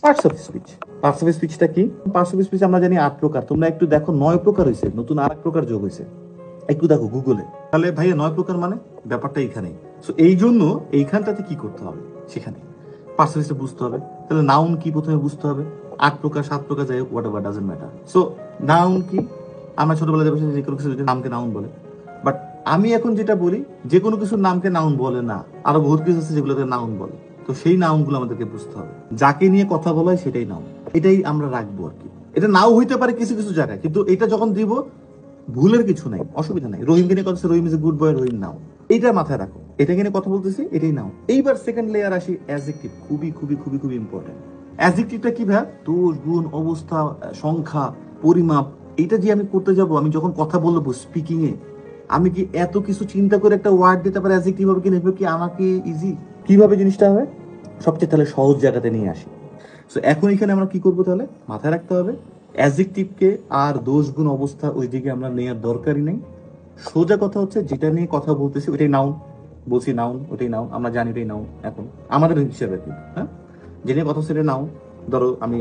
Parts of speech. Parts of স্পিচটা কি? Parts of speech আমরা জানি 8 প্রকার। তোমরা একটু দেখো 9 প্রকার হয়েছে, নতুন আর এক প্রকার যোগ হয়েছে। একটু দেখো গুগলে। তাহলে ভাইয়া 9 প্রকার মানে ব্যাপারটা এইখানেই। সো এই জন্য এইখানটাতে কি করতে হবে, সেখানে পার্টস অফ স্পিচটা বুঝতে হবে। তাহলে নাউন কি প্রথমে বুঝতে হবে। 8 প্রকার 7 প্রকার যাই হোক, what ever, doesn't matter. So noun কি? আমরা ছোটবেলায় যে কোনো কিছু নামকে নাউন বলে। বাট আমি এখন যেটা বলি, যে কোনো কিছুর নামকে নাউন বলে না, আরো বহুত কিছু আছে যেগুলোকে নাউন বলে। তো সেই নাউনগুলো আমাদেরকে বুঝতে হবে। যাকে নিয়ে কথা বলা হয় সেটাই নাউন, এটাই আমরা রাখবো আর কি। এটা নাও হইতে পারে কিছু কিছু জায়গায়, কিন্তু এটা যখন দিব ভুলের কিছু নাই, অসুবিধা নাই। রহিমকে নিয়ে কথা হচ্ছে, রহিম ইজ এ গুড বয়, রহিম নাও। এইটা মাথায় রাখো, এটাকে নিয়ে কথা বলতেছি, এটাই নাও। এইবার সেকেন্ড লেয়ার আসি, অ্যাডজেক্টিভ। খুবই খুবই খুবই খুবই ইম্পর্টেন্ট। অ্যাডজেক্টিভটা কি ভাই? দোষ, গুণ, অবস্থা, সংখ্যা, পরিমাপ। এটা যে আমি করতে যাব, আমি যখন কথা বলবো স্পিকিং এ, আমি কি এত কিছু চিন্তা করে একটা ওয়ার্ড দিতে পারি অ্যাডজেক্টিভ হবে কি নেবে কি আমাকে ইজি? কিভাবে জিনিসটা হবে? সবচেয়ে তাহলে সহজ জায়গাতে নিয়ে আসি। সো এখন এখানে আমরা কি করবো তাহলে? মাথায় রাখতে হবে অ্যাডজেক্টিভকে আর দোষ, গুণ, অবস্থা ওই দিকে আমরা নেওয়ার দরকারই নেই। সোজা কথা হচ্ছে যেটা নিয়ে কথা বলতেছি ওইটাই নাউন। বলছি নাউন, ওটাই নাউন, আমরা জানি ওটাই নাউন এখন আমাদের হিসেবে কিন্তু। হ্যাঁ, যে নিয়ে কথা হচ্ছে এটা নাউন। ধরো আমি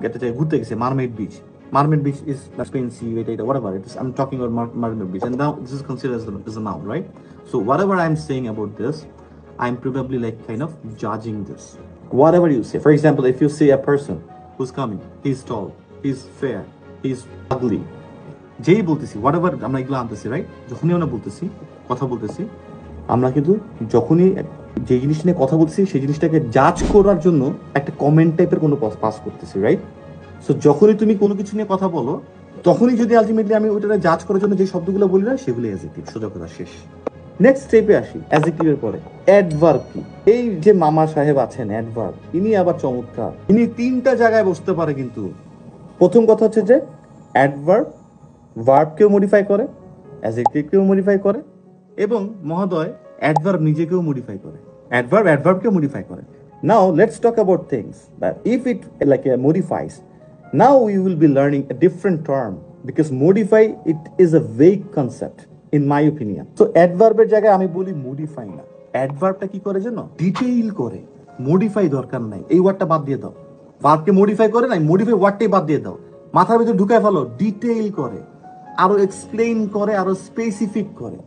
যেতে চাই, ঘুরতে গেছি mermaid beach. Marmot Beach is expensive, whatever it is. I'm talking about Marmot Beach, and now this is considered as a noun, right? So whatever I'm saying about this, I'm probably like kind of judging this. Whatever you say, for example, if you see a person who's coming, he's tall, he's fair, he's ugly, যেই বলতেছি whatever আমরা এগুলো আনতেছি, right? যখনই আমরা বলতেছি, কথা বলতেছি, আমরা কিন্তু যখনই যে জিনিস নিয়ে কথা বলতেছি সেই জিনিসটাকে জাজ করার জন্য একটা কমেন্ট টাইপের কোনো পাস করতেছি, রাইট? সো যখনই তুমি কোনো কিছু নিয়ে কথা বলো, তখনই যদি আলটিমেটলি আমি ওইটা জাজ করার জন্য যে শব্দগুলো বলি না, সেগুলো অ্যাডজেক্টিভ। সোজা কথা, শেষ। নেক্সট স্টেপে আসি, অ্যাডজেক্টিভের পরে অ্যাডভার্ব কি? এই যে মামা সাহেব আছেন, অ্যাডভার্ব, ইনি আবার চমৎকার। ইনি 3টা জায়গায় বসতে পারে কিন্তু। প্রথম কথা হচ্ছে যে অ্যাডভার্ব ভার্বকেও মডিফাই করে, অ্যাডজেক্টিভকেও মডিফাই করে, এবং মহোদয় অ্যাডভার্ব নিজেকেও মডিফাই করে। অ্যাডভার্ব অ্যাডভার্বকে মডিফাই করে। Now let's talk about things that if it like modifies, now we will be learning a different term because modify it is a vague concept in my opinion. So adverb এর জায়গায় আমি বলি modify না, adverbটা কি করে জানো? Detail করে। modify দরকার নাই, এই ওয়ার্ডটা বাদ দিয়ে দাও। ভার্বকে modify করে নাই, modify ওয়ার্ডটাই বাদ দিয়ে দাও। মাথার ভিতরে ঢুকায় ফেলো, ডিটেইল করে, আরো এক্সপ্লেইন করে, আরো স্পেসিফিক করে।